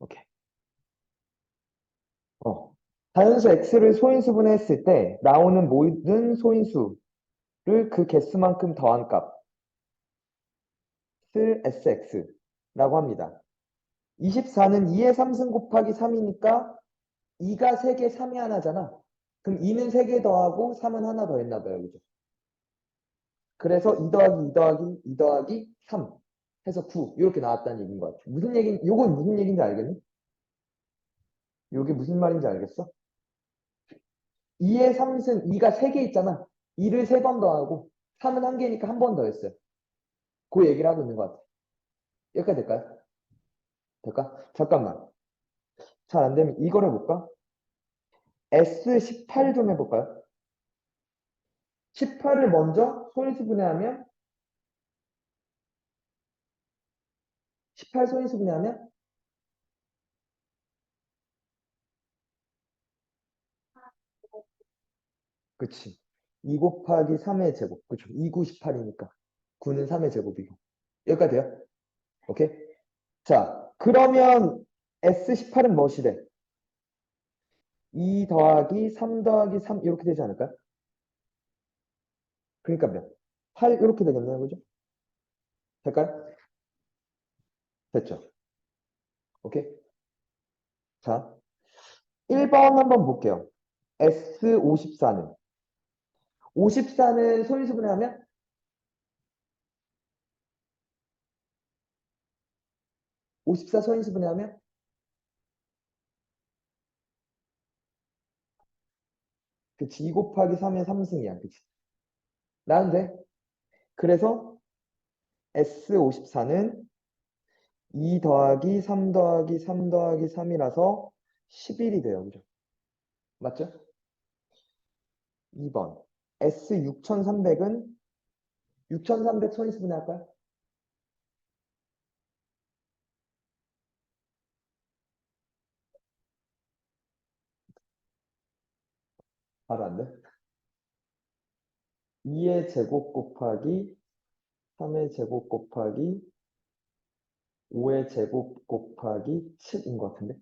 오케이. 어. 자연수 x를 소인수분해 했을 때 나오는 모든 소인수를 그 개수만큼 더한 값을 sx라고 합니다. 24는 2의 3승 곱하기 3이니까 2가 3개, 3이 하나잖아. 그럼 2는 3개 더하고 3은 하나 더 했나 봐요. 그죠? 그래서 2 더하기 2 더하기 2 더하기 3 해서 9 이렇게 나왔다는 얘기인 것 같아. 무슨 얘기, 요건 무슨 얘기인지 알겠니? 요게 무슨 말인지 알겠어? 2의 3승, 2가 3개 있잖아. 2를 3번 더하고 3은 1개니까 한 번 더 했어요. 그 얘기를 하고 있는 것 같아. 여기까지 될까요? 될까? 잠깐만. 잘 안 되면 이걸 해볼까? S18 좀 해볼까요? 18을 먼저 소인수 분해하면 18 소인수 분해하면 그치. 2 곱하기 3의 제곱. 그쵸. 2, 9, 18이니까. 9는 3의 제곱이고. 여기까지 돼요? 오케이? 자, 그러면 S18은 무엇이래? 2 더하기 3 더하기 3 이렇게 되지 않을까요? 그러니까 몇? 8 이렇게 되겠네요. 그죠? 될까요? 됐죠? 오케이? 자, 1번 한번 볼게요. S54는 54는 소인수분해하면 54 소인수분해하면 그치 2 곱하기 3의 3승이야. 그치? 나는데 그래서 S54는 2 더하기 3 더하기 3 더하기 3이라서 11이 돼요. 그죠? 맞죠? 2번. S6300은 6300 소인수분해 할까요? 바로 안 돼? 2의 제곱 곱하기 3의 제곱 곱하기 5의 제곱 곱하기 7인 것 같은데?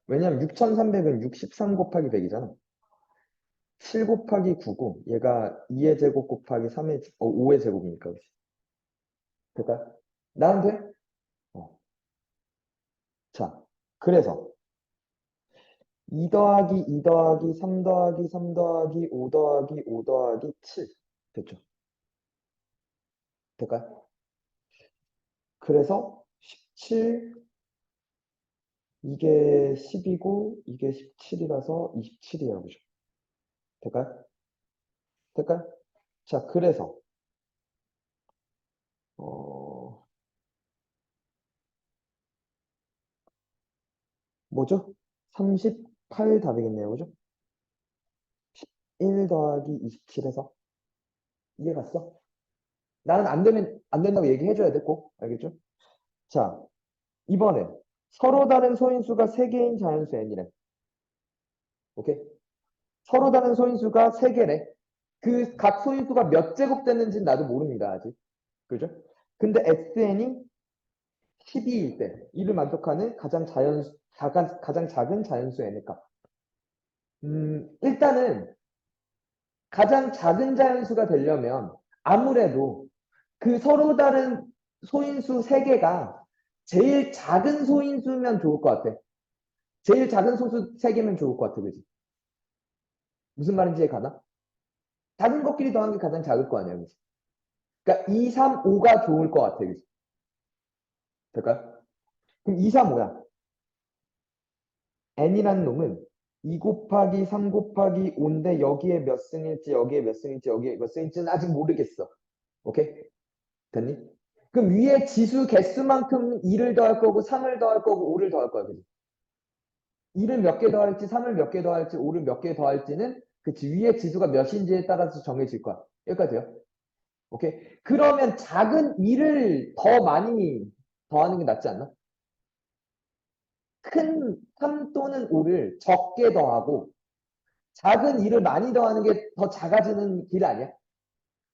왜냐면 6300은 63 곱하기 100이잖아. 7 곱하기 9고 얘가 2의 제곱 곱하기 5의 제곱이니까. 그치? 될까요? 나한테? 어. 자, 그래서 2 더하기 2 더하기 3 더하기 3 더하기 5 더하기 5 더하기 7 됐죠? 될까요? 그래서 17 이게 10이고 이게 17이라서 27이에요. 그죠? 될까요? 될까요? 자, 그래서 어, 뭐죠? 38 답이겠네요. 그죠? 1 더하기 27에서 이해 갔어? 나는 안 되면 안 된다고 얘기해줘야 돼, 꼭. 알겠죠? 자, 이번엔 서로 다른 소인수가 3개인 자연수 n이래. 오케이? 서로 다른 소인수가 3개래. 그 각 소인수가 몇 제곱 됐는지는 나도 모릅니다, 아직. 그죠? 근데 sn이 12일 때 이를 만족하는 가장 작은 자연수 n의 값. 일단은 가장 작은 자연수가 되려면 아무래도 그 서로 다른 소인수 3개가 제일 작은 소인수면 좋을 것 같아. 제일 작은 소수 3개면 좋을 것 같아. 그지? 무슨 말인지 가나? 작은 것끼리 더한 게 가장 작을 거 아니야. 그지? 그러니까 2, 3, 5가 좋을 것 같아. 그지? 될까요? 그럼 2, 3, 5야. n이라는 놈은 2 곱하기 3 곱하기 5인데 여기에 몇 승일지 여기에 몇 승일지 여기에 몇 승일지는 아직 모르겠어. 오케이? 됐니? 그럼 위에 지수 개수만큼 2를 더할 거고 3을 더할 거고 5를 더할 거야. 그지? 2를 몇 개 더할지 3을 몇 개 더할지 5를 몇 개 더할지는 그치 위에 지수가 몇인지에 따라서 정해질 거야. 여기까지요. 오케이. 그러면 작은 2를 더 많이 더하는 게 낫지 않나? 큰 3 또는 5를 적게 더하고 작은 2를 많이 더하는 게 더 작아지는 길 아니야?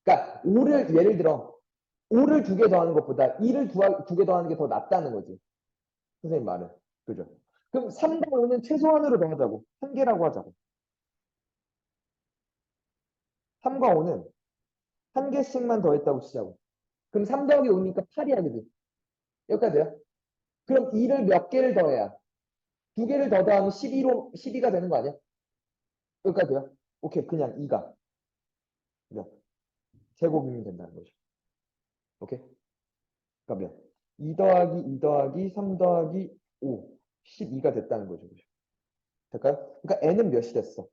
그러니까 5를 예를 들어 5를 2개 더하는 것보다 2를 2개 더하는 게 더 낫다는 거지. 선생님 말은. 그죠? 그럼 3과 5는 최소한으로 더하자고. 한 개라고 하자고. 3과 5는 한 개씩만 더했다고 치자고. 그럼 3 더하기 5니까 8이야, 그지? 여기까지야. 그럼 2를 몇 개를 더해야? 2개를 더 더하면 12가 되는 거 아니야? 여기까지야. 오케이, 그냥 2가. 몇? 제곱이면 된다는 거죠. 오케이? 그러면 2 더하기 2 더하기 3 더하기 5, 12가 됐다는 거죠. 그죠? 될까요? 그러니까 n은 몇이 됐어?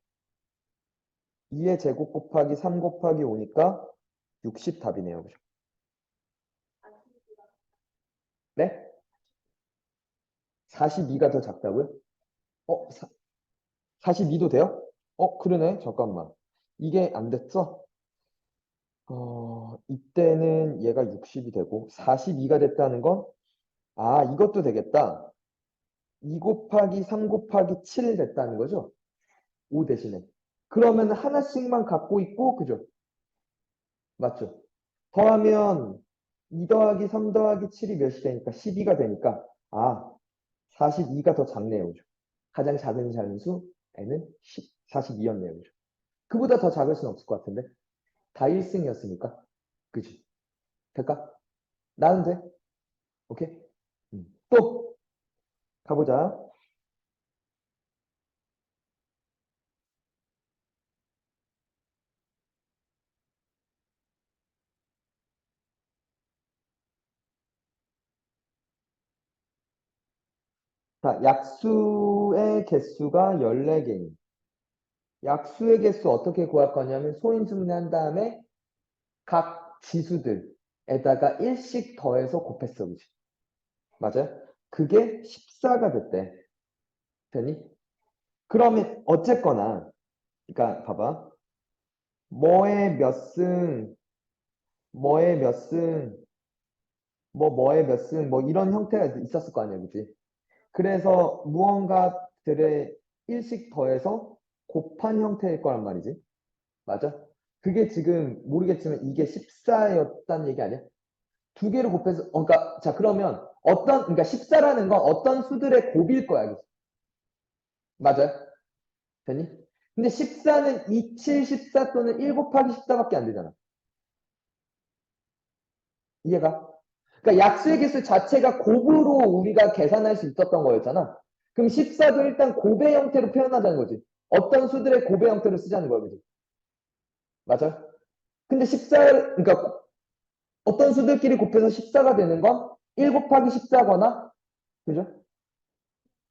2의 제곱 곱하기 3 곱하기 5니까 60 답이네요. 그죠? 네? 42가 더 작다고요? 42도 돼요? 그러네. 잠깐만. 이게 안 됐어? 이때는 얘가 60이 되고 42가 됐다는 건, 이것도 되겠다. 2 곱하기 3 곱하기 7 됐다는 거죠? 5 대신에. 그러면 하나씩만 갖고 있고, 그죠? 맞죠? 더하면 2 더하기 3 더하기 7이 몇이 되니까 12가 되니까, 42가 더 작네요. 그죠? 가장 작은 자연수 n은 42였네요. 그죠? 그보다 더 작을 수는 없을 것 같은데. 다 1승이었으니까. 그지? 될까? 나는 돼. 오케이? 또 가보자. 자, 약수의 개수가 14개인. 약수의 개수 어떻게 구할 거냐면 소인수분해한 다음에 각 지수들에다가 1씩 더해서 곱했어. 그지? 맞아요? 그게 14가 됐대. 되니? 그러면 어쨌거나, 그러니까 봐봐. 뭐의 몇 승, 뭐의 몇 승, 뭐의 몇 승, 뭐 이런 형태가 있었을 거 아니야, 그지? 그래서 무언가들의 일씩 더해서 곱한 형태일 거란 말이지. 맞아? 그게 지금 모르겠지만 이게 14였다는 얘기 아니야? 두 개를 곱해서, 그러니까, 자, 그러면 그러니까 14라는 건 어떤 수들의 곱일 거야. 그치? 맞아요? 되니? 근데 14는 27, 14 또는 1 곱하기 14밖에 안 되잖아. 이해가? 그러니까 약수의 개수 자체가 곱으로 우리가 계산할 수 있었던 거였잖아. 그럼 14도 일단 곱의 형태로 표현하자는 거지. 어떤 수들의 곱의 형태로 쓰자는 거야, 그지? 맞아? 근데 14, 그러니까 어떤 수들끼리 곱해서 14가 되는 건 1 곱하기 14거나, 그죠?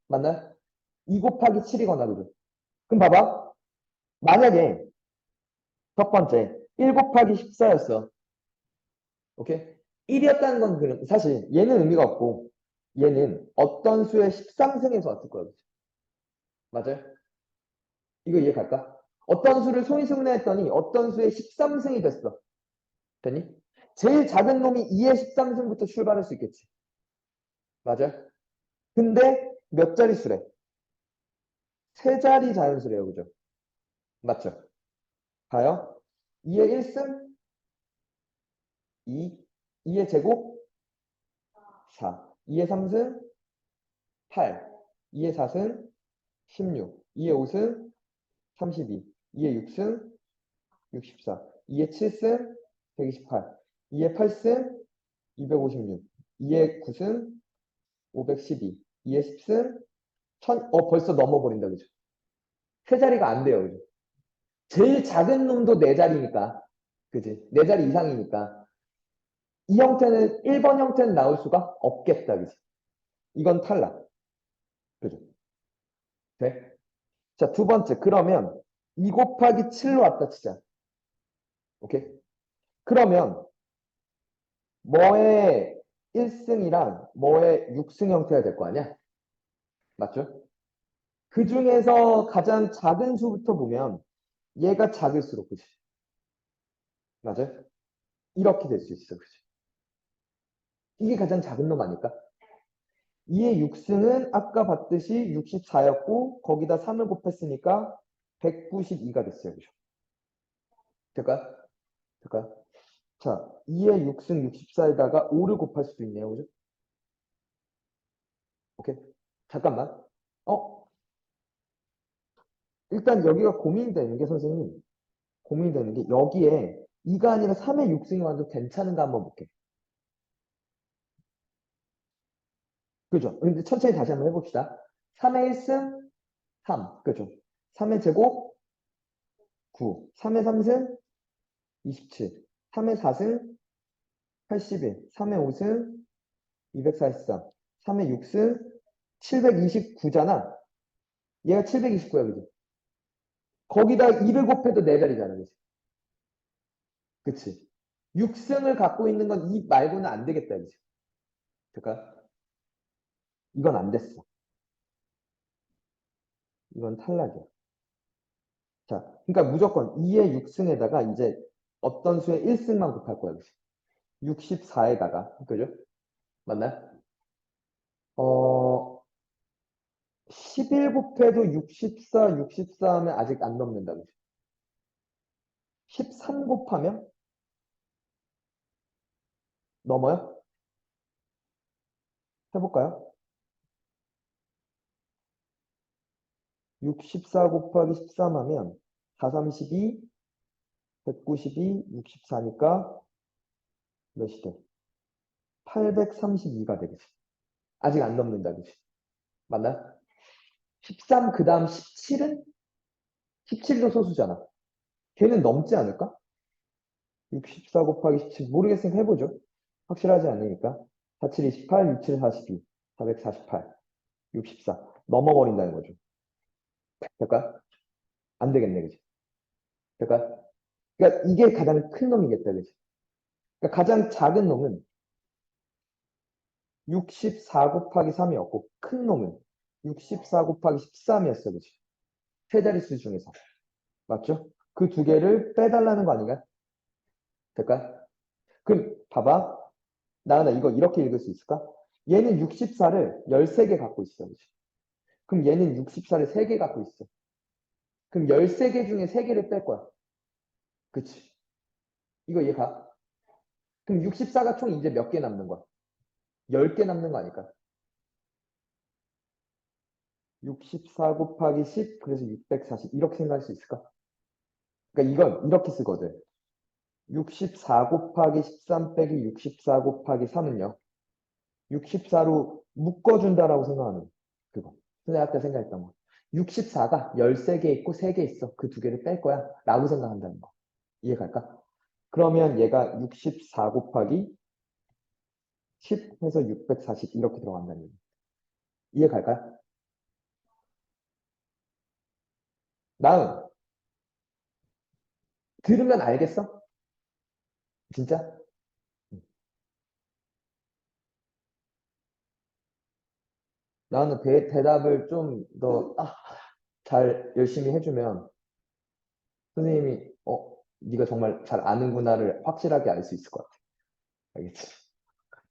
맞나요? 2 곱하기 7이거나, 그죠? 그럼 봐봐. 만약에 첫 번째 1 곱하기 14였어. 오케이? 1이었다는 건 사실 얘는 의미가 없고 얘는 어떤 수의 13승에서 왔을 거야. 그죠? 맞아요? 이거 이해 갈까? 어떤 수를 소인수분해했더니 어떤 수의 13승이 됐어. 되니? 제일 작은 놈이 2의 13승부터 출발할 수 있겠지. 맞아? 근데 몇 자리 수래? 세 자리 자연수래요. 그죠? 맞죠? 봐요. 2의 1승 2, 2의 제곱 4, 2의 3승 8, 2의 4승 16, 2의 5승 32, 2의 6승 64, 2의 7승 128, 2의 8승 256, 2의 9승 512, 2의 10승 1000, 벌써 넘어버린다. 그죠? 세 자리가 안 돼요. 그죠? 제일 작은 놈도 네 자리니까. 그지? 네 자리 이상이니까. 이 형태는, 1번 형태는 나올 수가 없겠다. 그지? 이건 탈락. 그죠? 돼? 자, 두 번째. 그러면 2 곱하기 7로 왔다 치자. 오케이? 그러면 뭐의 1승이랑 뭐의 6승 형태가 될 거 아니야? 맞죠? 그 중에서 가장 작은 수부터 보면 얘가 작을수록, 그지? 맞아요? 이렇게 될 수 있어. 그지? 이게 가장 작은 놈 아닐까? 이의 6승은 아까 봤듯이 64였고 거기다 3을 곱했으니까 192가 됐어요. 그죠? 될까요? 될까요? 자, 2의 6승 64에다가 5를 곱할 수도 있네요. 그죠? 오케이? 잠깐만. 어? 일단 여기가 고민이 되는 게 선생님, 고민이 되는 게 여기에 2가 아니라 3의 6승이 와도 괜찮은가 한번 볼게. 그죠? 근데 천천히 다시 한번 해봅시다. 3의 1승 3. 그죠? 3의 제곱 9. 3의 3승 27. 3의 4승 81. 3의 5승 243. 3의 6승 729잖아. 얘가 729야, 그죠? 거기다 2를 곱해도 4자리잖아, 그치? 그치? 6승을 갖고 있는 건 이 말고는 안 되겠다, 그치? 그러니까 이건 안 됐어. 이건 탈락이야. 자, 그러니까 무조건 2의 6승에다가 이제 어떤 수의 1승만 곱할 거야, 그치? 64에다가, 그죠? 맞나요? 11 곱해도 64, 64 하면 아직 안 넘는다, 그치? 13 곱하면 넘어요? 해볼까요? 64 곱하기 13 하면 4, 32, 192, 64니까 몇이 돼? 832가 되겠지. 아직 안 넘는다, 그치? 맞나? 13, 그 다음 17은? 17도 소수잖아. 걔는 넘지 않을까? 64 곱하기 17. 모르겠으니까 해보죠. 확실하지 않으니까. 47, 28, 67, 42. 448, 64. 넘어버린다는 거죠. 될까? 안 되겠네, 그치? 될까? 그러니까 이게 가장 큰 놈이겠다, 그치? 그러니까 가장 작은 놈은 64 곱하기 3이었고, 큰 놈은 64 곱하기 13이었어, 그치? 세 자릿수 중에서. 맞죠? 그 두 개를 빼달라는 거 아닌가? 될까? 그럼 봐봐. 나은아 이거 이렇게 읽을 수 있을까? 얘는 64를 13개 갖고 있어. 그치? 그럼 얘는 64를 3개 갖고 있어. 그럼 13개 중에 3개를 뺄 거야. 그치? 이거 이해가? 그럼 64가 총 이제 몇 개 남는 거야? 10개 남는 거 아닐까? 64 곱하기 10, 그래서 640. 이렇게 생각할 수 있을까? 그러니까 이건 이렇게 쓰거든. 64 곱하기 13 빼기 64 곱하기 3은요. 64로 묶어준다라고 생각하는 그거. 근데 아까 생각했던 거. 64가 13개 있고 3개 있어. 그 두 개를 뺄 거야. 라고 생각한다는 거. 이해 갈까? 그러면 얘가 64 곱하기 10 해서 640 이렇게 들어간다는 얘기. 이해 갈까요? 나는 들으면 알겠어? 진짜? 나는 대답을 좀 더 잘 열심히 해주면 선생님이 네가 정말 잘 아는구나를 확실하게 알 수 있을 것 같아. 알겠지?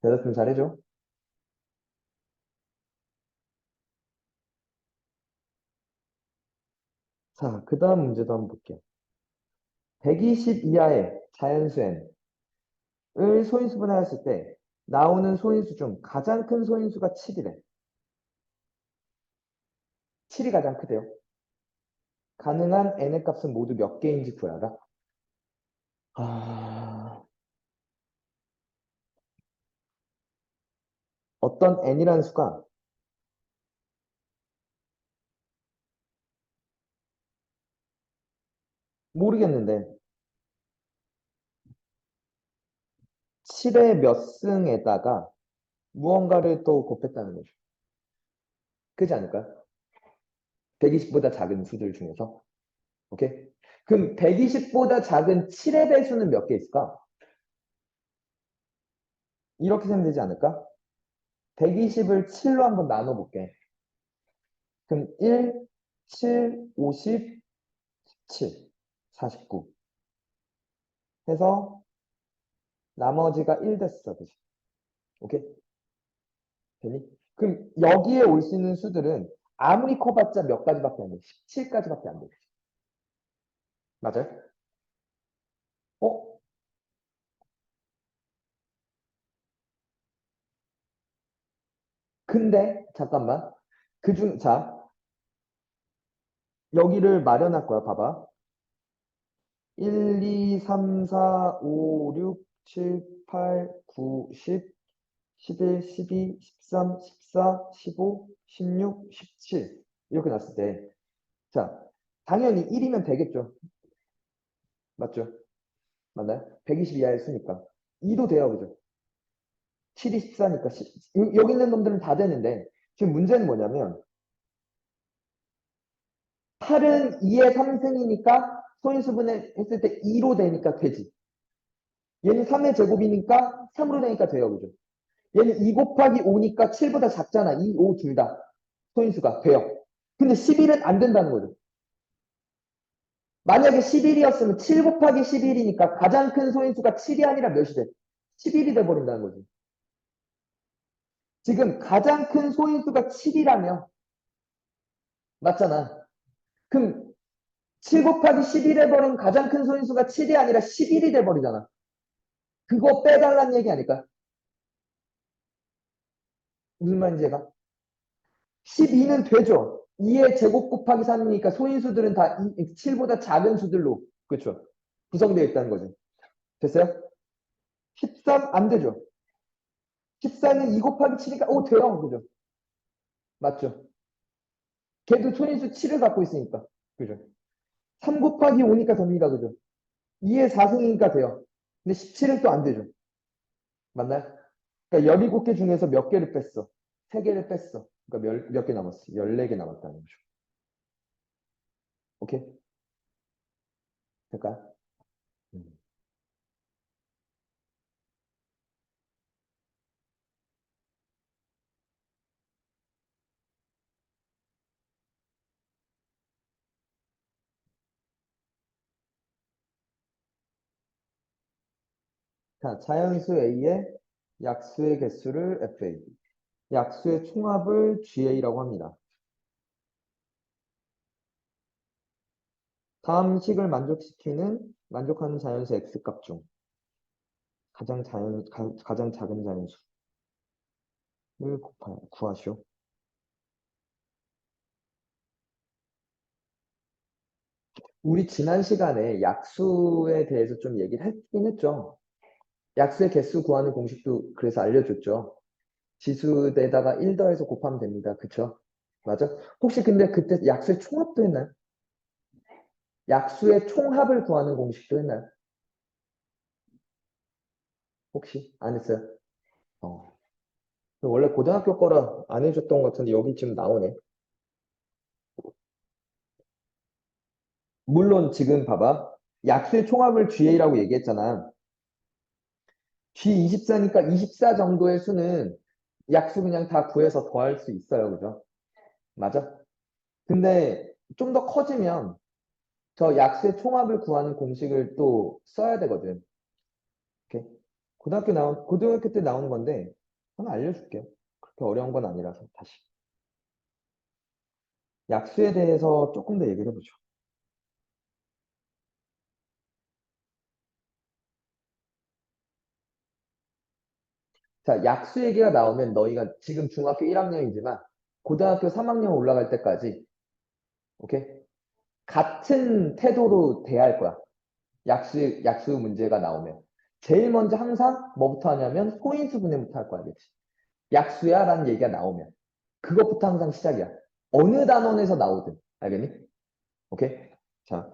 대답 좀 잘해줘. 자, 그 다음 문제도 한번 볼게요. 120 이하의 자연수 n을 소인수분해했을 때 나오는 소인수 중 가장 큰 소인수가 7이래. 7이 가장 크대요. 가능한 n의 값은 모두 몇 개인지 구하라. 아, 어떤 n이라는 수가 모르겠는데 7의 몇 승에다가 무언가를 또 곱했다는 거죠. 그렇지 않을까요? 120보다 작은 수들 중에서. 오케이? 그럼 120보다 작은 7의 배수는 몇 개 있을까? 이렇게 되면 되지 않을까? 120을 7로 한번 나눠볼게. 그럼 1, 7, 50, 7, 49 해서 나머지가 1 됐어. 그지? 오케이? 되니? 그럼 여기에 올 수 있는 수들은 아무리 커봤자 몇 가지밖에 안 돼. 17가지밖에 안 돼. 맞아요? 어? 근데 잠깐만. 자, 여기를 마련할 거야. 봐봐. 1, 2, 3, 4, 5, 6, 7, 8, 9, 10, 11, 12, 13, 14, 15, 16, 17 이렇게 났을 때 자, 당연히 1이면 되겠죠. 맞죠? 맞나요? 120 이하의 수니까. 2도 돼요. 그죠? 7이 14니까 여기 있는 놈들은 다 되는데 지금 문제는 뭐냐면 8은 2의 3승이니까 소인수분해 했을 때 2로 되니까 되지. 얘는 3의 제곱이니까 3으로 되니까 돼요. 그죠? 얘는 2 곱하기 5니까 7보다 작잖아. 2, 5 둘 다. 소인수가 돼요. 근데 11은 안 된다는 거죠. 만약에 11이었으면 7 곱하기 11이니까 가장 큰 소인수가 7이 아니라 몇이 돼? 11이 돼버린다는 거지. 지금 가장 큰 소인수가 7이라며. 맞잖아. 그럼 7 곱하기 11 해버린 가장 큰 소인수가 7이 아니라 11이 돼버리잖아. 그거 빼달라는 얘기 아닐까? 무슨 말인지 얘가? 12는 되죠. 2의 제곱 곱하기 3이니까 소인수들은 다 7보다 작은 수들로 그렇죠. 구성되어 있다는 거죠. 됐어요? 13 안 되죠. 14는 2 곱하기 7이니까 오 돼요. 그죠? 맞죠? 걔도 소인수 7을 갖고 있으니까. 그죠? 3 곱하기 5니까 됩니다. 그죠? 2의 4승이니까 돼요. 근데 17은 또 안 되죠. 맞나요? 그러니까 17개 중에서 몇 개를 뺐어? 3개를 뺐어. 그러니까 몇 개 남았어? 14개 남았다는 거죠. 오케이? 될까요? 음. 자, 자연수 A의 약수의 개수를 FA. 약수의 총합을 GA라고 합니다. 다음 식을 만족하는 자연수 X값 중 가장 작은 자연수를 구하시오. 우리 지난 시간에 약수에 대해서 좀 얘기를 했긴 했죠. 약수의 개수 구하는 공식도 그래서 알려줬죠. 지수에다가 1 더해서 곱하면 됩니다. 그쵸? 맞아? 혹시 근데 그때 약수의 총합도 했나요? 약수의 총합을 구하는 공식도 했나요? 혹시 안 했어요? 어. 원래 고등학교 거라 안 해줬던 것 같은데 여기 지금 나오네. 물론 지금 봐봐. 약수의 총합을 GA라고 얘기했잖아. G24니까 24 정도의 수는 약수 그냥 다 구해서 더할 수 있어요. 그죠? 맞아? 근데 좀 더 커지면 저 약수의 총합을 구하는 공식을 또 써야 되거든. 이렇게. 고등학교 때 나오는 건데, 하나 알려줄게요. 그렇게 어려운 건 아니라서, 다시. 약수에 대해서 조금 더 얘기를 해보죠. 자, 약수 얘기가 나오면 너희가 지금 중학교 1학년이지만, 고등학교 3학년 올라갈 때까지, 오케이? 같은 태도로 대할 거야. 약수 문제가 나오면. 제일 먼저 항상 뭐부터 하냐면, 소인수 분해부터 할 거야, 그치? 약수야? 라는 얘기가 나오면. 그것부터 항상 시작이야. 어느 단원에서 나오든. 알겠니? 오케이? 자,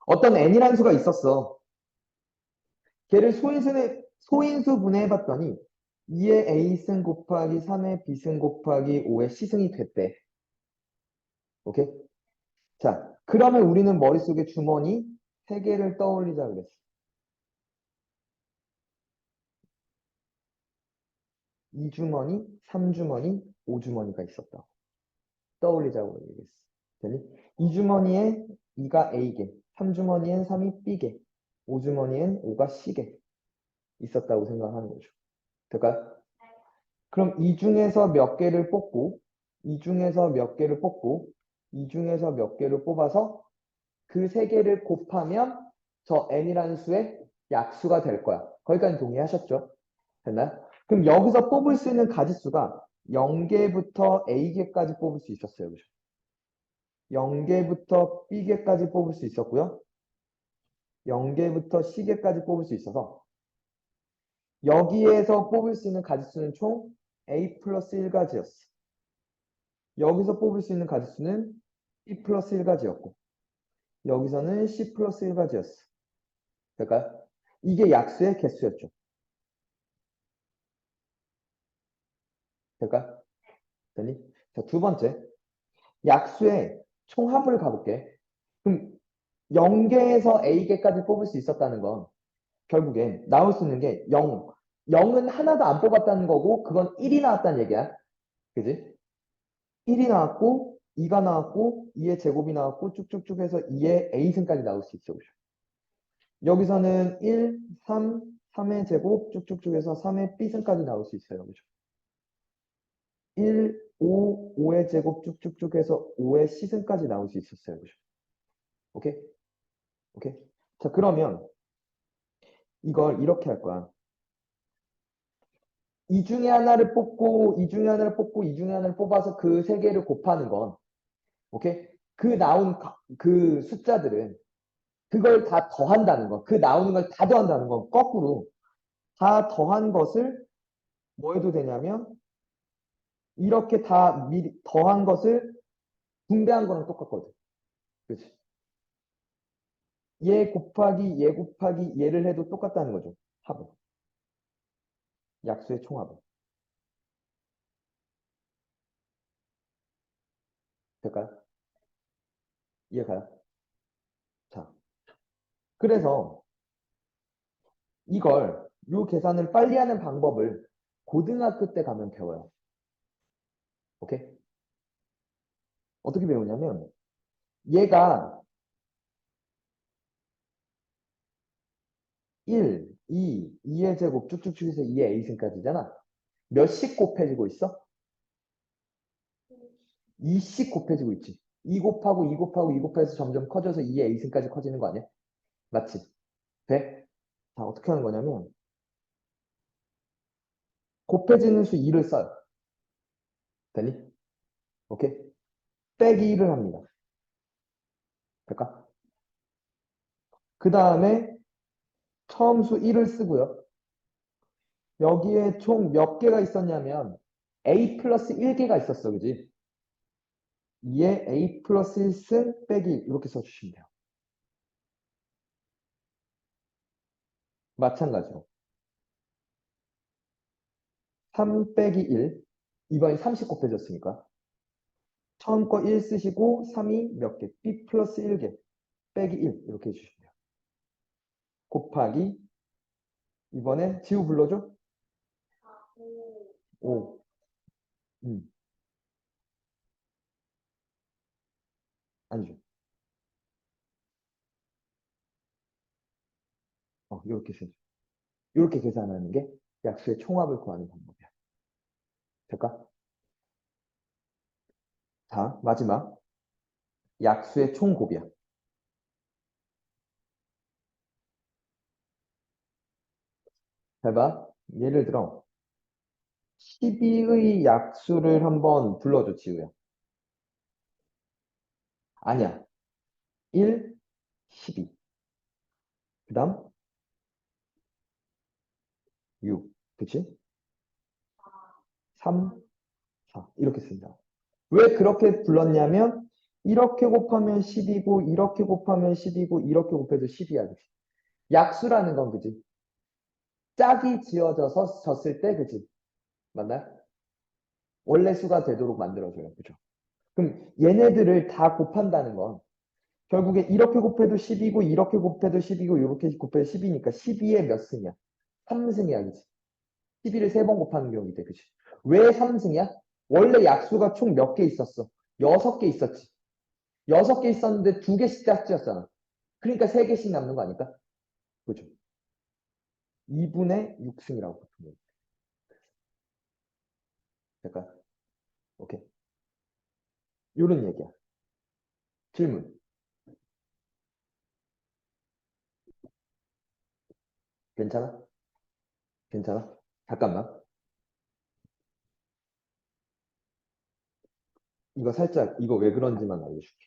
어떤 n이라는 수가 있었어. 걔를 소인수 분해해봤더니 2의 a승 곱하기 3의 b승 곱하기 5의 c승이 됐대. 오케이? 자, 그러면 우리는 머릿속에 주머니 3개를 떠올리자 그랬어. 2주머니, 3주머니, 5주머니가 있었다. 떠올리자고 얘기했어. 되니? 2주머니에 2가 a개, 3주머니엔 3이 b개, 5주머니엔 5가 c개 있었다고 생각하는 거죠. 될까요? 그럼 이 중에서 몇 개를 뽑고, 이 중에서 몇 개를 뽑고, 이 중에서 몇 개를 뽑아서 그 세 개를 곱하면 저 n이라는 수의 약수가 될 거야. 거기까지 동의하셨죠? 됐나요? 그럼 여기서 뽑을 수 있는 가지수가 0개부터 A개까지 뽑을 수 있었어요. 그죠? 0개부터 B개까지 뽑을 수 있었고요. 0개부터 C개까지 뽑을 수 있어서 여기에서 뽑을 수 있는 가지수는 총 A 플러스 1가지였어. 여기서 뽑을 수 있는 가지수는 B 플러스 1가지였고 여기서는 C 플러스 1가지였어. 될까요? 이게 약수의 개수였죠. 될까요? 되니? 자, 두 번째. 약수의 총합을 가볼게. 그럼 0개에서 A개까지 뽑을 수 있었다는 건 결국엔 나올 수 있는 게 0. 0은 하나도 안 뽑았다는 거고 그건 1이 나왔다는 얘기야. 그지? 1이 나왔고 2가 나왔고 2의 제곱이 나왔고 쭉쭉쭉 해서 2의 A승까지 나올 수 있어. 그죠? 여기서는 1, 3, 3의 제곱 쭉쭉쭉 해서 3의 B승까지 나올 수 있어요. 그죠? 1, 5, 5의 제곱 쭉쭉쭉 해서 5의 C승까지 나올 수 있었어요. 그죠? 오케이? 오케이? 자, 그러면 이걸 이렇게 할 거야. 이 중에 하나를 뽑고, 이 중에 하나를 뽑고, 이 중에 하나를 뽑아서 그 세 개를 곱하는 건, 오케이? 그 나온 그 숫자들은 그걸 다 더한다는 거. 그 나오는 걸 다 더한다는 건 거꾸로 다 더한 것을 뭐 해도 되냐면 이렇게 다 미리 더한 것을 분배한 거랑 똑같거든. 그렇지? 얘 곱하기 얘를 해도 똑같다는 거죠. 합은. 약수의 총합은. 될까요? 이해가요? 자, 그래서 요 계산을 빨리 하는 방법을 고등학교 때 가면 배워요. 오케이? 어떻게 배우냐면 얘가 1, 2, 2의 제곱 쭉쭉쭉 해서 2의 a승까지잖아. 몇씩 곱해지고 있어? 2씩 곱해지고 있지. 2 곱하고 2 곱하고 2 곱해서 점점 커져서 2의 a승까지 커지는 거 아니야? 맞지? 돼? 자, 어떻게 하는 거냐면 곱해지는 수 2를 써요. 되니? 오케이? 빼기 1을 합니다. 될까? 그 다음에 처음 수 1을 쓰고요. 여기에 총 몇 개가 있었냐면 a 플러스 1개가 있었어. 그지? 이에 a 플러스 1승 빼기 이렇게 써주시면 돼요. 마찬가지로 3 빼기 1 이번엔 30 곱해졌으니까 처음 거 1 쓰시고 3이 몇 개? b 플러스 1개 빼기 1 이렇게 해주시면 돼요. 곱하기 이번엔 지우 불러줘? 5 아니죠. 이렇게 쓰죠. 이렇게 계산하는 게 약수의 총합을 구하는 방법이야. 될까? 자, 마지막 약수의 총곱이야. 잘 봐. 예를 들어 12의 약수를 한번 불러줘, 지우야. 아니야. 1, 12. 그 다음 6. 그치? 3, 4. 이렇게 쓴다. 왜 그렇게 불렀냐면 이렇게 곱하면 10이고 이렇게 곱하면 10이고 이렇게 곱해도 10이야. 그치? 약수라는 건 그지? 짝이 지어져서 졌을 때 그지? 맞나요? 원래 수가 되도록 만들어줘요. 그죠? 그럼 얘네들을 다 곱한다는 건 결국에 이렇게 곱해도 10이고 이렇게 곱해도 10이고 이렇게 곱해도 10이니까 12의 몇 승이야? 3승이야. 그치? 12를 3번 곱하는 경우이 돼. 그치? 왜 3승이야? 원래 약수가 총 몇 개 있었어? 6개 있었지. 6개 있었는데 2개씩 짝지었잖아. 그러니까 3개씩 남는 거 아닐까? 그죠? 2분의 6승이라고 보통 얘기해. 될까요? 오케이. 요런 얘기야. 질문. 괜찮아? 괜찮아? 잠깐만. 이거 살짝, 이거 왜 그런지만 알려줄게.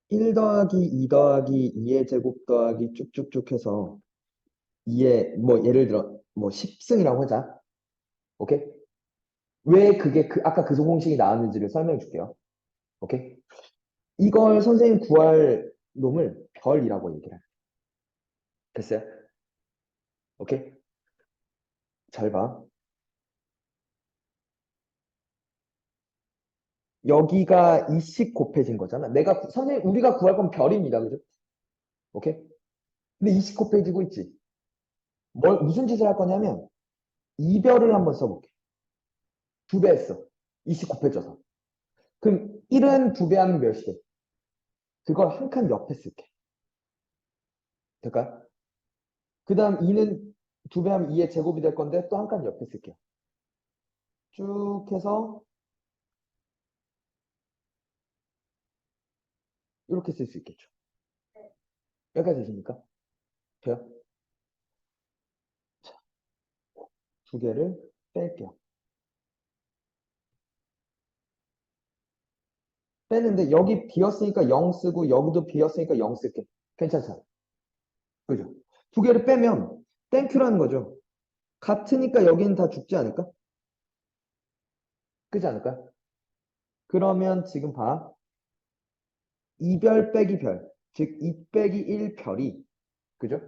1 더하기 2 더하기 2의 제곱 더하기 쭉쭉쭉 해서 2의, 뭐, 예를 들어, 뭐, 10승이라고 하자. 오케이? 왜 그게 아까 그 공식이 나왔는지를 설명해 줄게요. 오케이? 이걸 선생님 구할 놈을 별이라고 얘기를 해요. 됐어요? 오케이? 잘 봐. 여기가 이씩 곱해진 거잖아. 선생님, 우리가 구할 건 별입니다. 그죠? 오케이? 근데 이씩 곱해지고 있지. 무슨 짓을 할 거냐면, 이별을 한번 써볼게. 2배 했어. 이씩 곱해져서. 그럼 1은 2배 하면 몇이 돼? 그걸 한 칸 옆에 쓸게. 될까요? 그 다음 2는 2배 하면 2의 제곱이 될 건데 또 한 칸 옆에 쓸게요. 쭉 해서 이렇게 쓸 수 있겠죠. 여기까지 되십니까? 돼요? 자, 2개를 뺄게요. 빼는데 여기 비었으니까 0 쓰고 여기도 비었으니까 0 쓸게. 괜찮잖아. 그죠? 2개를 빼면 땡큐라는 거죠. 같으니까 여기는 다 죽지 않을까? 그지 않을까? 그러면 지금 봐. 2별 빼기 별. 즉, 2 빼기 1 별이. 그죠?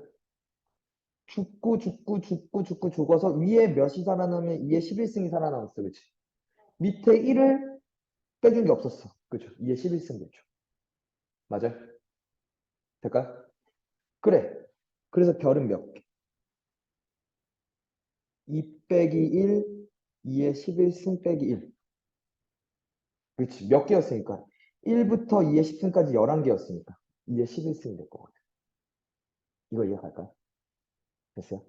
죽고 죽어서 위에 몇이 살아나면 2의 11승이 살아남았어. 그치? 밑에 1을 빼준 게 없었어. 그죠? 2의 11승 되죠. 맞아요? 될까요? 그래. 그래서 별은 몇 개? 2 빼기 1, 2의 11승 빼기 1. 그렇지. 몇 개였으니까? 1부터 2의 10승까지 11개였으니까. 2의 11승이 될 거거든. 이거 이해갈까요? 됐어요?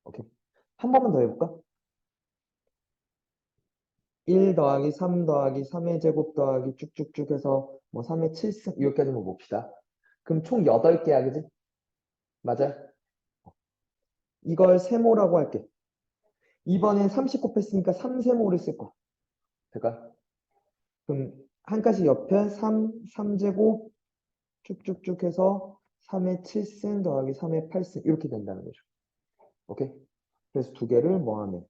오케이. 한 번만 더 해볼까? 1 더하기 3 더하기 3의 제곱 더하기 쭉쭉쭉 해서 뭐 3의 7승 여기까지 뭐 봅시다. 그럼 총 8개야, 그지? 맞아요? 이걸 세모라고 할게. 이번엔 30 곱했으니까 3세모를 쓸 거야. 될까? 그럼 한 가지 옆에 3제곱 쭉쭉쭉 해서 3의 7승 더하기 3의 8승 이렇게 된다는 거죠. 오케이? 그래서 2개를 뭐 하면?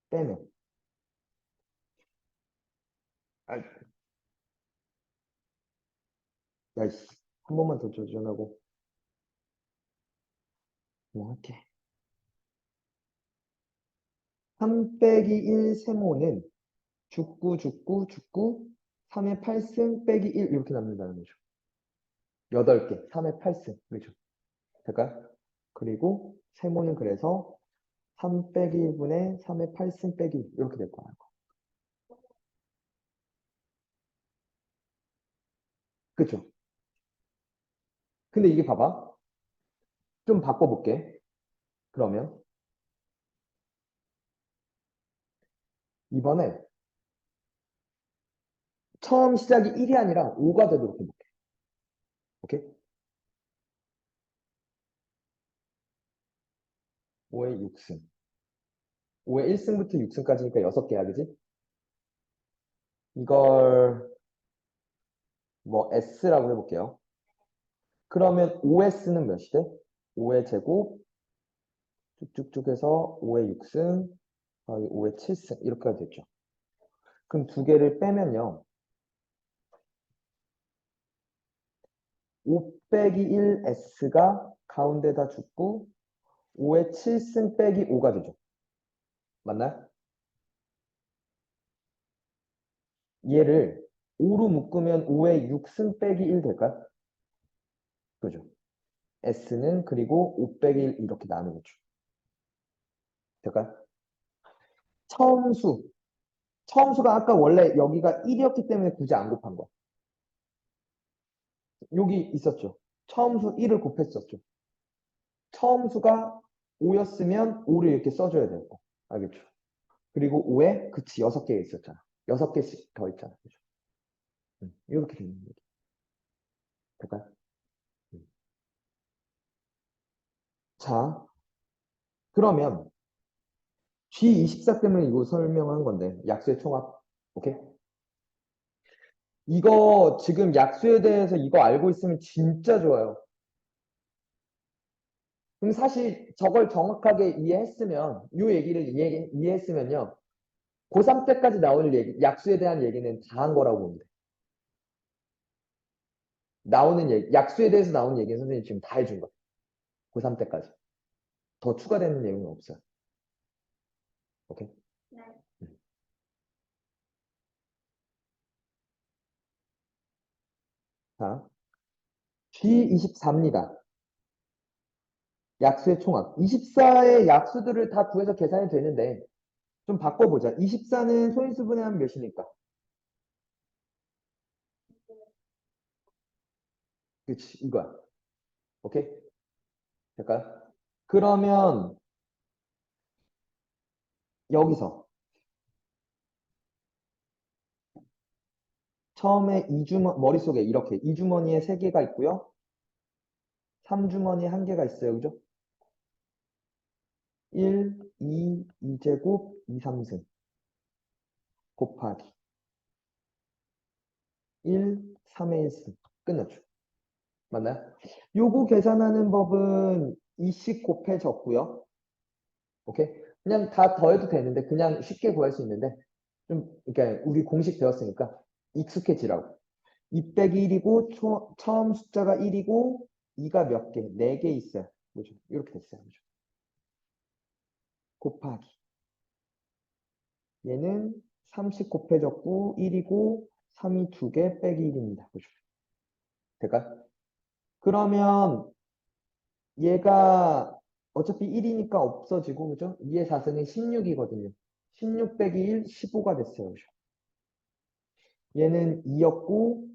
빼면. 아, 야이씨. 한 번만 더 조준하고 뭐 할게. 3 빼기 1 세모는 죽고 3의 8승 빼기 1 이렇게 남는다는 거죠. 8개 3의 8승 그죠? 될까요? 그리고 세모는 그래서 3 빼기 1분의 3의 8승 빼기 1 이렇게 될 거야. 그죠? 근데 이게 봐봐. 좀 바꿔볼게. 그러면 이번에 처음 시작이 1이 아니라 5가 되도록 해볼게. 오케이? 5의 6승. 5의 1승부터 6승까지니까 6개야, 그지? 이걸 뭐 S라고 해볼게요. 그러면 5S는 몇이 돼? 5의 제곱 쭉쭉쭉 해서 5의 6승, 5의 7승 이렇게 되죠. 그럼 2개를 빼면요. 5 빼기 1S가 가운데다 죽고 5의 7승 빼기 5가 되죠. 맞나요? 얘를 5로 묶으면 5의 6승 빼기 1 될까요? 그죠? S는 그리고 5 빼기 1 이렇게 나누겠죠. 될까요? 처음수. 처음수가 아까 원래 여기가 1이었기 때문에 굳이 안 곱한 거야. 여기 있었죠. 처음수 1을 곱했었죠. 처음수가 5였으면 5를 이렇게 써줘야 되고. 알겠죠? 그리고 5에 그치 6개 있었잖아. 6개씩 더 있잖아. 그죠? 이렇게 되는 거죠. 될까요? 자, 그러면 G24 때문에 이거 설명한 건데 약수의 총합. 오케이? 이거 지금 약수에 대해서 이거 알고 있으면 진짜 좋아요. 그럼 사실 저걸 정확하게 이해했으면 이 얘기를 이해했으면요. 고3 때까지 나올 얘기, 약수에 대한 얘기는 다 한 거라고 보면 돼. 나오는 얘기, 약수에 대해서 나오는 얘기는 선생님 지금 다 해준 거야. 고3 때까지. 더 추가되는 내용은 없어요. 오케이? 네. 자, G24입니다. 약수의 총합. 24의 약수들을 다 구해서 계산이 되는데 좀 바꿔보자. 24는 소인수분해하면 몇이니까? 그치, 이거야. 오케이? 될까요? 그러면 여기서 처음에 머릿속에 이렇게 이주머니에 3개가 있고요. 3주머니에 1개가 있어요. 그죠? 1, 2, 2제곱, 2, 3승 곱하기 1, 3의 1승 끝났죠. 맞나요? 요거 계산하는 법은 이씩 곱해 적고요. 오케이? 그냥 다 더해도 되는데 그냥 쉽게 구할 수 있는데 좀 그러니까 우리 공식 배웠으니까 익숙해지라고. 2 빼기 1이고 처음 숫자가 1이고 2가 몇 개? 4개 있어요. 그죠? 이렇게 됐어요. 그죠? 곱하기 얘는 30 곱해졌고 1이고 3이 2개 빼기 1입니다. 그죠? 될까요? 그러면 얘가 어차피 1이니까 없어지고 그죠? 2의 4승은 16이거든요. 16 빼기 1, 15가 됐어요. 그죠? 얘는 2였고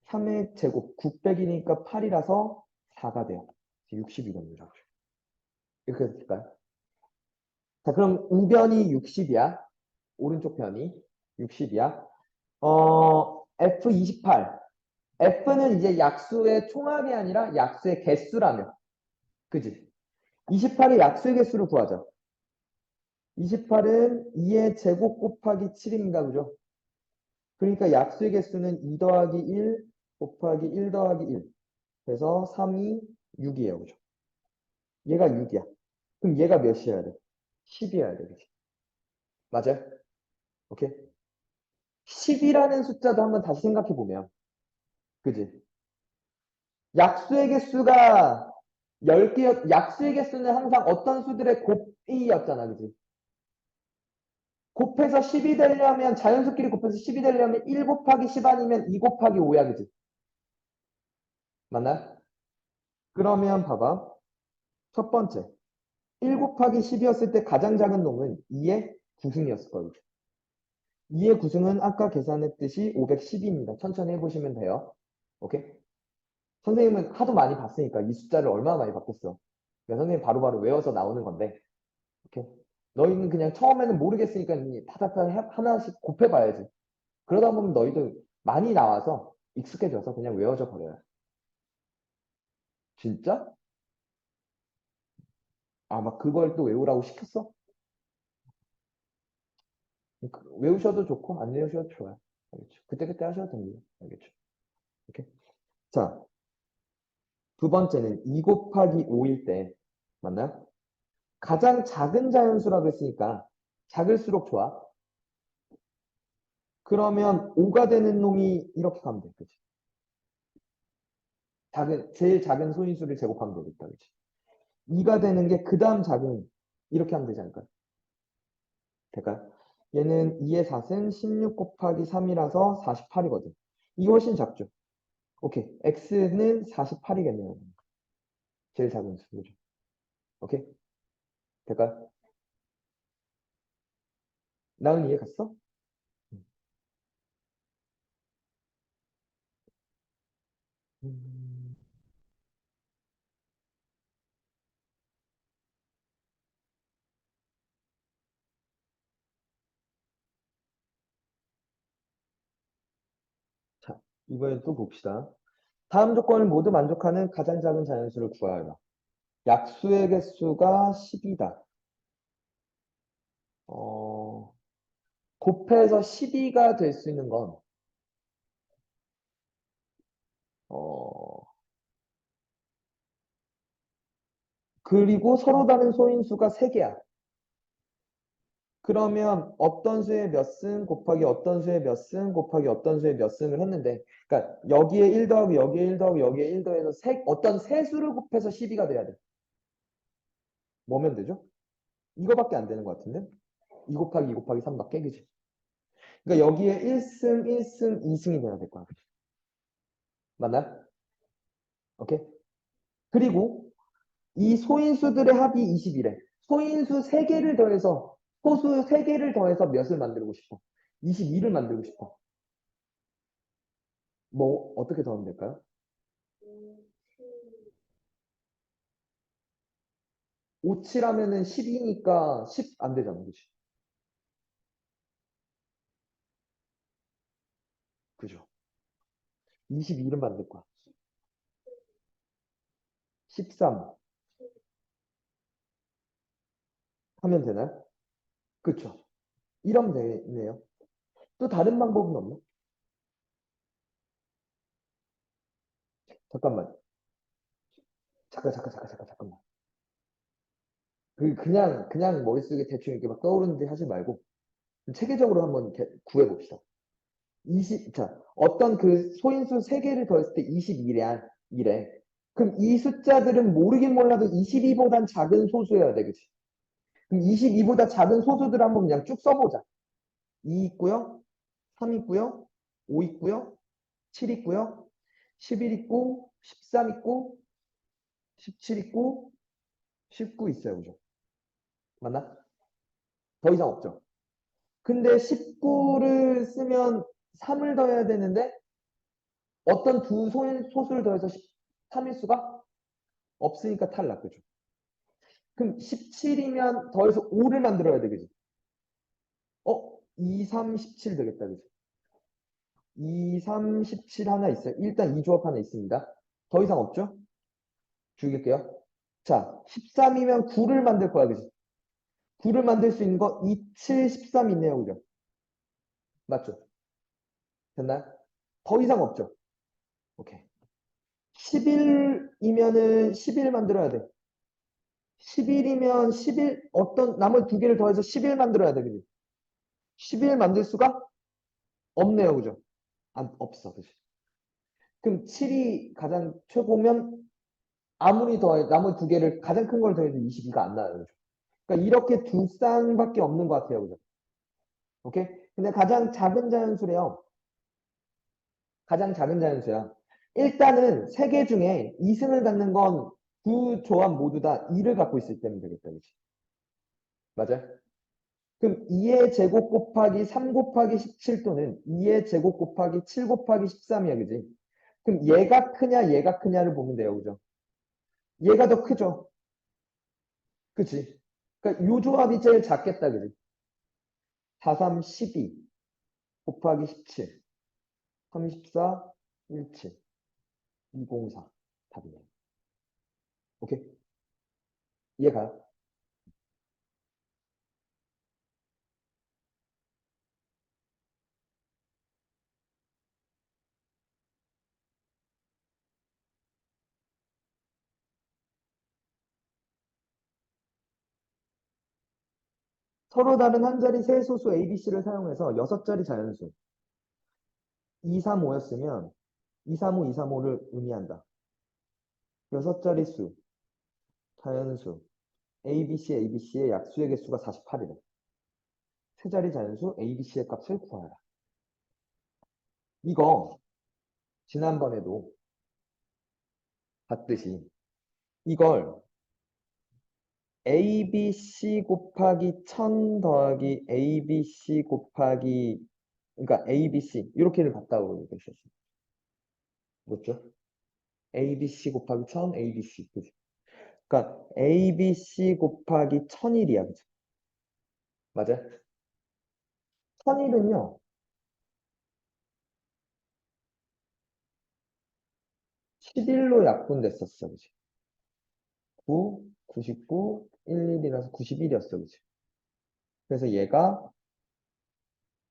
3의 제곱 9 빼기니까 8이라서 4가 돼요. 60이거든요. 이렇게 될까요? 자, 그럼 우변이 60이야. 오른쪽 편이 60이야. F28. F는 이제 약수의 총합이 아니라 약수의 개수라며. 그지? 28의 약수의 개수를 구하자. 28은 2의 제곱 곱하기 7입니다. 그죠? 그러니까 약수의 개수는 2 더하기 1 곱하기 1 더하기 1. 그래서 3이 6이에요. 그죠? 얘가 6이야. 그럼 얘가 몇이어야 돼? 10이어야 돼. 그지? 맞아요? 오케이? 10이라는 숫자도 한번 다시 생각해 보면. 그지? 약수의 개수가 10개, 약수의 개수는 항상 어떤 수들의 곱이었잖아. 그지? 곱해서 10이 되려면, 자연수끼리 곱해서 10이 되려면 1 곱하기 10 아니면 2 곱하기 5야. 그지? 맞나? 그러면 봐봐. 첫 번째. 1 곱하기 10이었을 때 가장 작은 놈은 2의 9승이었을 거예요. 2의 9승은 아까 계산했듯이 510입니다. 천천히 해보시면 돼요. 오케이? 선생님은 하도 많이 봤으니까 이 숫자를 얼마나 많이 봤겠어. 그러니까 선생님 바로바로 외워서 나오는 건데, 오케이? 너희는 그냥 처음에는 모르겠으니까 타타타 하나씩 곱해봐야지. 그러다 보면 너희도 많이 나와서 익숙해져서 그냥 외워져 버려요. 진짜? 아, 막 그걸 또 외우라고 시켰어? 외우셔도 좋고 안 외우셔도 좋아요. 알겠죠? 그때그때 하셔도 됩니다. 알겠죠? 오케이? 자, 두 번째는 2 곱하기 5일 때 맞나요? 가장 작은 자연수라고 했으니까 작을수록 좋아. 그러면 5가 되는 놈이 이렇게 가면 돼. 그치? 제일 작은 소인수를 제곱하면 되겠다. 그치? 2가 되는 게 그 다음 작은, 이렇게 하면 되지 않을까요? 될까요? 얘는 2의 4승 16 곱하기 3이라서 48이거든. 이게 훨씬 작죠? 오케이. x는 48이겠네요. 제일 작은 수. 그죠? 오케이? 될까요? 나은 이해 갔어? 음, 자, 이번에 또 봅시다. 다음 조건을 모두 만족하는 가장 작은 자연수를 구하라. 약수의 개수가 10이다. 어, 곱해서 12가 될 수 있는 건, 어, 그리고 서로 다른 소인수가 3개야. 그러면 어떤 수의 몇 승 곱하기 어떤 수의 몇 승 곱하기 어떤 수의 몇 승을 했는데, 그러니까 여기에 1 더하고 여기에 1 더하고 여기에 1 더해서 어떤 세 수를 곱해서 12가 돼야 돼. 뭐면 되죠? 이거밖에 안 되는 것 같은데? 2 곱하기 2 곱하기 3밖에, 그지? 그러니까 여기에 1승, 1승, 2승이 돼야 될 거야. 맞나요? 오케이? 그리고 이 소인수들의 합이 20이래. 소인수 3개를 더해서, 소수 3개를 더해서 몇을 만들고 싶어? 22를 만들고 싶어. 뭐, 어떻게 더하면 될까요? 5, 7 하면은 10이니까 10 안 되잖아. 그치? 그죠? 22를 만들 거야. 13 하면 되나요? 그쵸? 이러면 되네요. 또 다른 방법은 없나? 잠깐만. 잠깐만. 그냥 머릿속에 대충 이렇게 막 떠오르는데 하지 말고, 체계적으로 한번 이렇게 구해봅시다. 20, 어떤 그 소인수 3개를 더했을 때 22래. 그럼 이 숫자들은 모르긴 몰라도 22보단 작은 소수여야 돼, 그치? 그럼 22보다 작은 소수들 한번 그냥 쭉 써보자. 2 있고요, 3 있고요, 5 있고요, 7 있고요, 11 있고, 13 있고, 17 있고, 19 있어요, 그죠? 맞나? 더 이상 없죠. 근데 19를 쓰면 3을 더해야 되는데 어떤 두 소수를 더해서 13일 수가 없으니까 탈락, 그죠? 그럼 17이면 더해서 5를 만들어야 돼, 그지? 2, 3, 17 되겠다, 그지? 2, 3, 17 하나 있어요. 일단 이 조합 하나 있습니다. 더 이상 없죠? 죽일게요. 자, 13이면 9를 만들 거야, 그지? 9를 만들 수 있는 거 2, 7, 13 있네요, 그죠? 맞죠? 됐나요? 더 이상 없죠? 오케이. 11이면은 11 만들어야 돼. 11이면 11, 어떤, 나머지 2개를 더해서 11 만들어야 돼, 그지? 11 만들 수가 없네요, 그죠? 없어, 그지? 그럼 7이 가장 최고면 아무리 더해, 나머지 2개를 가장 큰 걸 더해도 22가 안 나요, 그죠? 그러니까 이렇게 두 쌍밖에 없는 것 같아요, 그죠? 오케이? 근데 가장 작은 자연수래요. 가장 작은 자연수야. 일단은 3개 중에 2승을 갖는 건 두 조합 모두 다 2를 갖고 있을 때면 되겠다, 그지? 맞아? 그럼 2의 제곱 곱하기 3 곱하기 17 또는 2의 제곱 곱하기 7 곱하기 13이야, 그지? 그럼 얘가 크냐, 얘가 크냐를 보면 돼요, 그죠? 얘가 더 크죠? 그치? 그러니까 요 조합이 제일 작겠다, 그지? 4, 3, 12 곱하기 17, 34, 17, 204 답이네요. 오케이? 이해가요? 서로 다른 한 자리 세 소수 ABC를 사용해서 6자리 자연수 2, 3, 5였으면 2, 3, 5, 2, 3, 5를 의미한다. 6자리 수, 자연수 ABC의 약수의 개수가 48이래. 세 자리 자연수 ABC의 값을 구하라. 이거 지난번에도 봤듯이 이걸 ABC 곱하기 1000 더하기 ABC 곱하기 그러니까 ABC 이렇게를 봤다고 얘기했었어요. 뭐죠? ABC 곱하기 1000 ABC 그죠? 그러니까 ABC 곱하기 1001이야. 그죠? 맞아? 1001은요. 11로 약분됐었어. 그죠? 9, 99, 11이라서 91이었어. 그죠? 그래서 얘가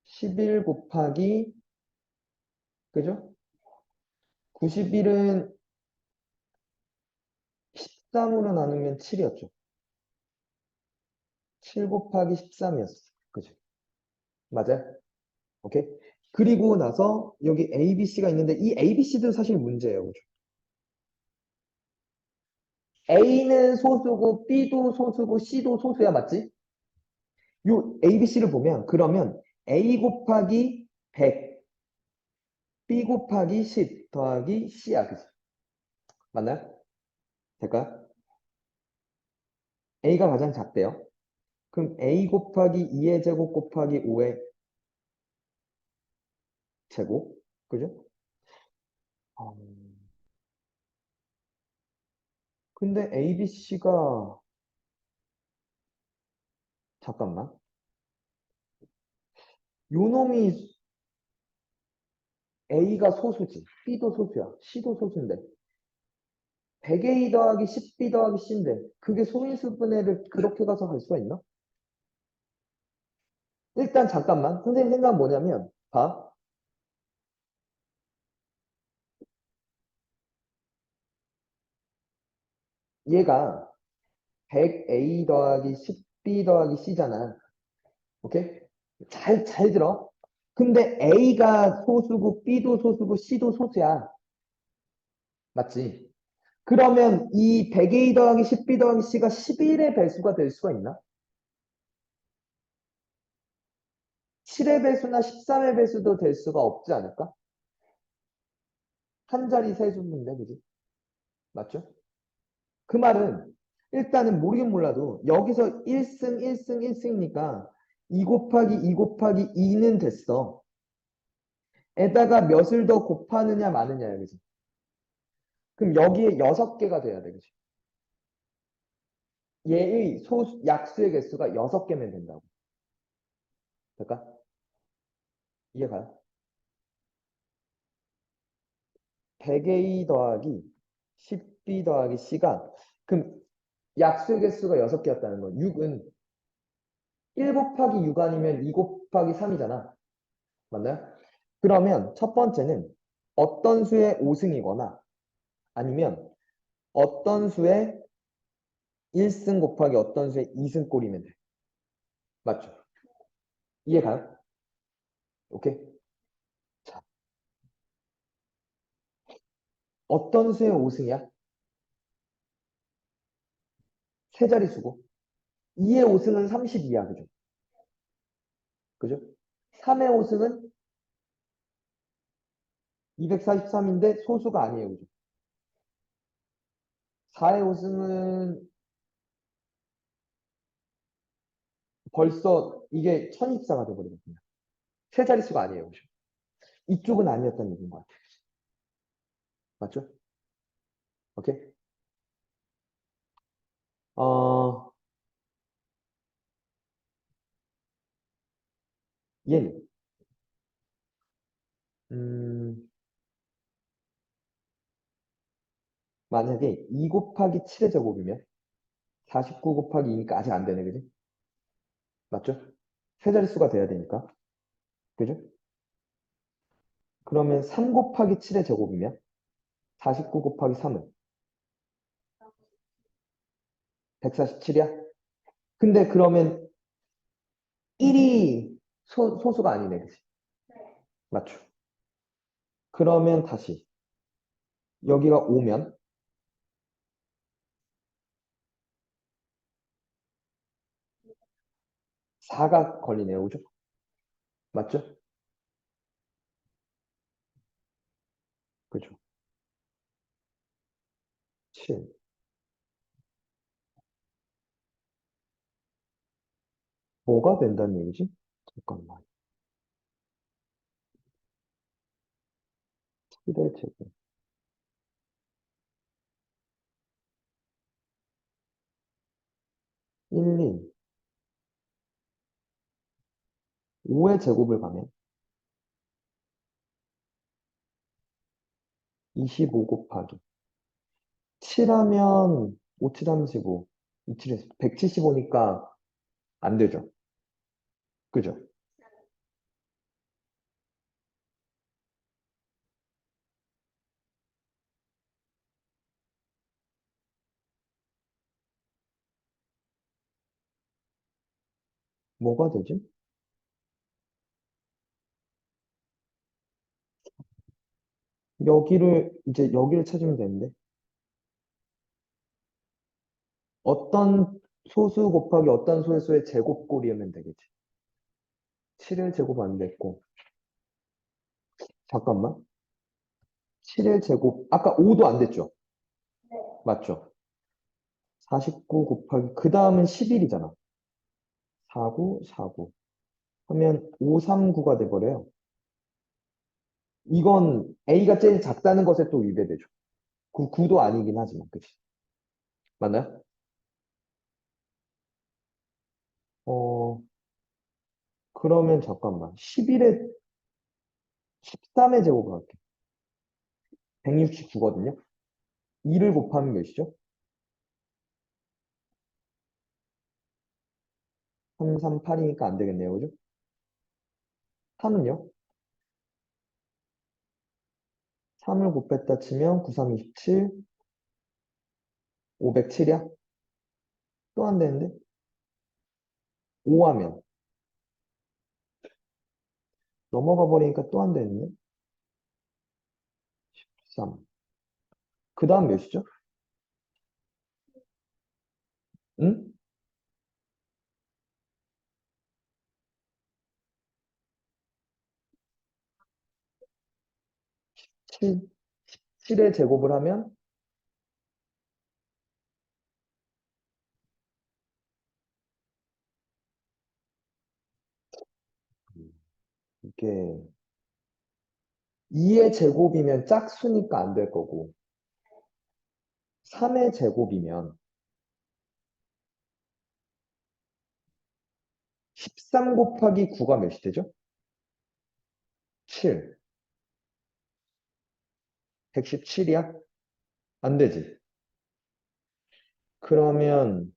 11 곱하기, 그죠? 91은 13으로 나누면 7이었죠. 7 곱하기 13이었어. 그죠? 맞아요? 오케이? 그리고 나서 여기 A, B, C가 있는데 이 A, B, C도 사실 문제예요. 그죠? A는 소수고 B도 소수고 C도 소수야. 맞지? 요 A, B, C를 보면 그러면 A 곱하기 100, B 곱하기 10 더하기 C야. 그죠? 맞나요? 될까요? A가 가장 작대요. 그럼 A 곱하기 2의 제곱 곱하기 5의 제곱. 그죠? 근데 A, B, C가 잠깐만. 요 놈이 A가 소수지. B도 소수야. C도 소수인데. 100A 더하기 10B 더하기 C인데 그게 소인수분해를 그렇게 가서 할 수가 있나? 일단 잠깐만. 선생님 생각은 뭐냐면 봐. 얘가 100A 더하기 10B 더하기 C잖아. 오케이? 잘 들어. 근데 A가 소수고 B도 소수고 C도 소수야. 맞지? 그러면 이 100A 더하기 10B 더하기 C가 11의 배수가 될 수가 있나? 7의 배수나 13의 배수도 될 수가 없지 않을까? 한 자리 세수인데, 그지? 맞죠? 그 말은 일단은 모르긴 몰라도 여기서 1승, 1승, 1승이니까 2 곱하기 2 곱하기 2는 됐어. 에다가 몇을 더 곱하느냐 마느냐야, 그지? 그럼 여기에 6개가 돼야 돼, 그지? 얘의 약수의 개수가 6개면 된다고. 될까? 이해가요? 100A 더하기 10B 더하기 C가 그럼 약수의 개수가 6개였다는 거. 6은 1 곱하기 6 아니면 2 곱하기 3이잖아. 맞나요? 그러면 첫 번째는 어떤 수의 5승이거나 아니면 어떤 수의 1승 곱하기 어떤 수의 2승 꼴이면 돼. 맞죠? 이해가요? 오케이? 자, 어떤 수의 5승이야? 세 자릿수고. 2의 5승은 32야. 그죠? 그죠? 3의 5승은 243인데 소수가 아니에요. 그죠? 4의 5승은 벌써 이게 1024가 돼버리거든요. 세 자릿수가 아니에요. 그죠? 이쪽은 아니었다는 얘기인 것 같아요. 맞죠? 오케이? 어, 얘는, 음, 만약에 2 곱하기 7의 제곱이면 49 곱하기 2니까 아직 안 되네, 그지? 맞죠? 세 자릿수가 돼야 되니까. 그죠? 그러면 3 곱하기 7의 제곱이면 49 곱하기 3은 147이야? 근데 그러면 1이 소수가 아니네, 그지? 맞죠? 그러면 다시 여기가 5면 4가 걸리네요, 그죠? 맞죠? 그죠? 7. 뭐가 된다는 얘기지? 잠깐만. 7의 제곱. 1, 2. 5의 제곱을 가면 25 곱하기 7하면 5, 7 35, 2, 7에서 175니까 안 되죠. 그죠? 뭐가 되지? 이제 여기를 찾으면 되는데. 어떤 소수 곱하기 어떤 소수의 제곱꼴이면 되겠지. 7의 제곱 안 됐고. 잠깐만. 7의 제곱. 아까 5도 안 됐죠? 맞죠? 49 곱하기. 그 다음은 11이잖아. 49, 49. 하면 539가 돼버려요. 이건 A가 제일 작다는 것에 또 위배되죠. 9도 아니긴 하지만. 그치? 맞나요? 어, 그러면 잠깐만. 11에 13의 제곱을 할게. 169거든요. 2를 곱하면 몇이죠? 338이니까 안 되겠네요. 그죠? 3은요? 3을 곱했다 치면 9327, 507이야? 또 안 되는데? 5 하면 넘어가 버리니까 또 안 되는데? 3. 그 다음 몇이죠? 응? 7, 7의 제곱을 하면 이게 2의 제곱이면 짝수니까 안 될 거고 3의 제곱이면 13 곱하기 9가 몇이 되죠? 7. 117이야? 안 되지. 그러면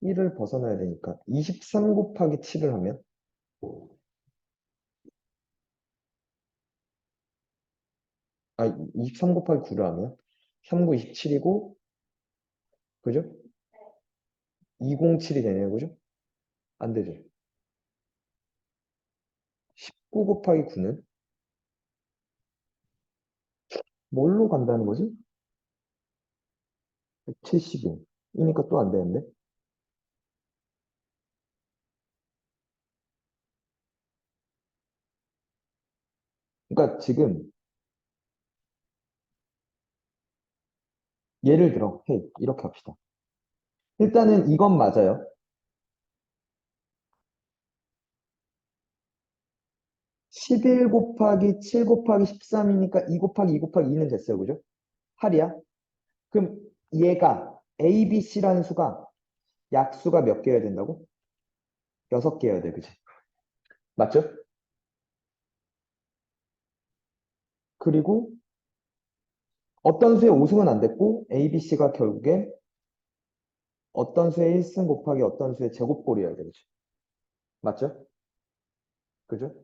1을 벗어나야 되니까 23 곱하기 7을 하면 아 23 곱하기 9를 하면 39, 27이고 그죠? 207이 되네요. 그죠? 안 되죠. 19 곱하기 9는 뭘로 간다는 거지? 172이니까 또 안 되는데. 그러니까 지금 예를 들어 헤이 이렇게 합시다. 일단은 이건 맞아요. 11 곱하기 7 곱하기 13이니까 2 곱하기 2 곱하기 2는 됐어요. 그죠? 8이야. 그럼 얘가 A, B, C라는 수가 약수가 몇 개여야 된다고? 6개여야 돼. 그지? 맞죠? 그리고 어떤 수의 5승은 안 됐고 A, B, C가 결국에 어떤 수의 1승 곱하기 어떤 수의 제곱꼴이어야 돼. 그지? 맞죠? 그죠?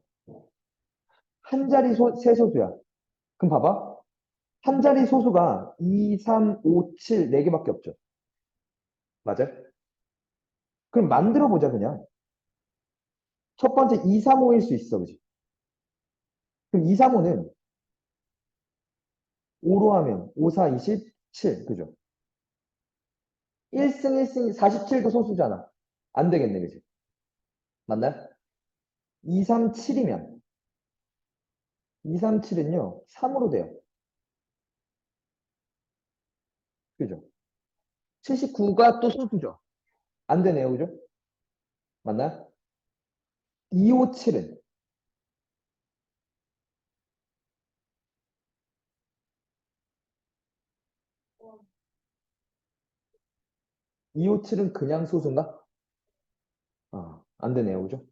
한 자리 세 소수야. 그럼 봐봐. 한 자리 소수가 2, 3, 5, 7, 4개밖에 없죠. 맞아요? 그럼 만들어 보자, 그냥. 첫 번째 2, 3, 5일 수 있어, 그지? 그럼 2, 3, 5는 5로 하면 5, 4, 27, 그죠? 1승 1승 47도 소수잖아. 안 되겠네, 그지? 맞나요? 2, 3, 7이면 2, 3, 7은요, 3으로 돼요. 그죠? 79가 또 소수죠. 안 되네요, 그죠? 맞나요? 2, 5, 7은 2, 5, 7은 그냥 소수인가? 아, 안 되네요, 그죠?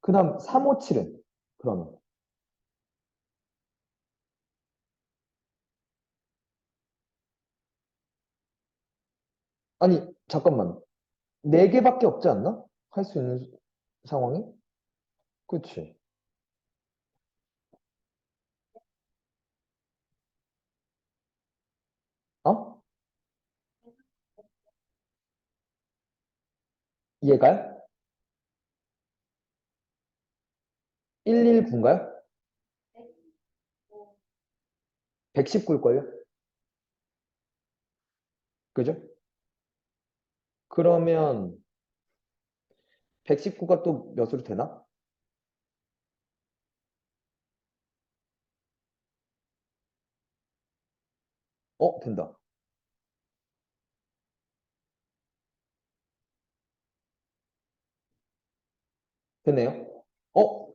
그 다음 3, 5, 7은 그러면 아니 잠깐만 네 개밖에 없지 않나? 할 수 있는 상황이? 그치? 어? 얘가요? 119인가요? 119일걸요? 그죠? 그러면 119가 또 몇으로 되나? 된다. 됐네요.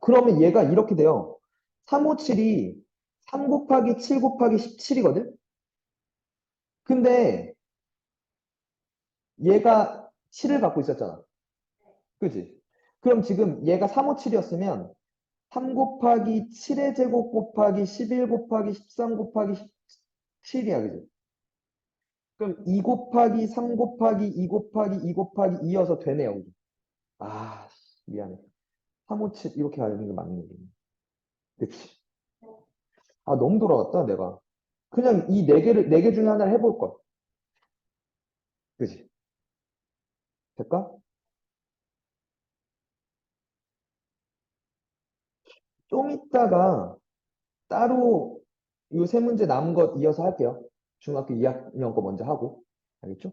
그러면 얘가 이렇게 돼요. 357이 3 곱하기 7 곱하기 17이거든? 근데 얘가 7을 갖고 있었잖아. 그지? 그럼 지금 얘가 357이었으면 3 곱하기 7의 제곱 곱하기 11 곱하기 13 곱하기 17이야, 그지? 그럼 2 곱하기 3 곱하기 2 곱하기 2 곱하기 2여서 되네요, 그지? 아, 미안해. 357 이렇게 가는 게 맞는 거지. 그치? 아, 너무 돌아갔다, 내가. 그냥 이 네 개 중에 하나를 해볼 걸. 그지? 될까? 좀 이따가 따로 요 세 문제 남은 것 이어서 할게요. 중학교 2학년 거 먼저 하고. 알겠죠?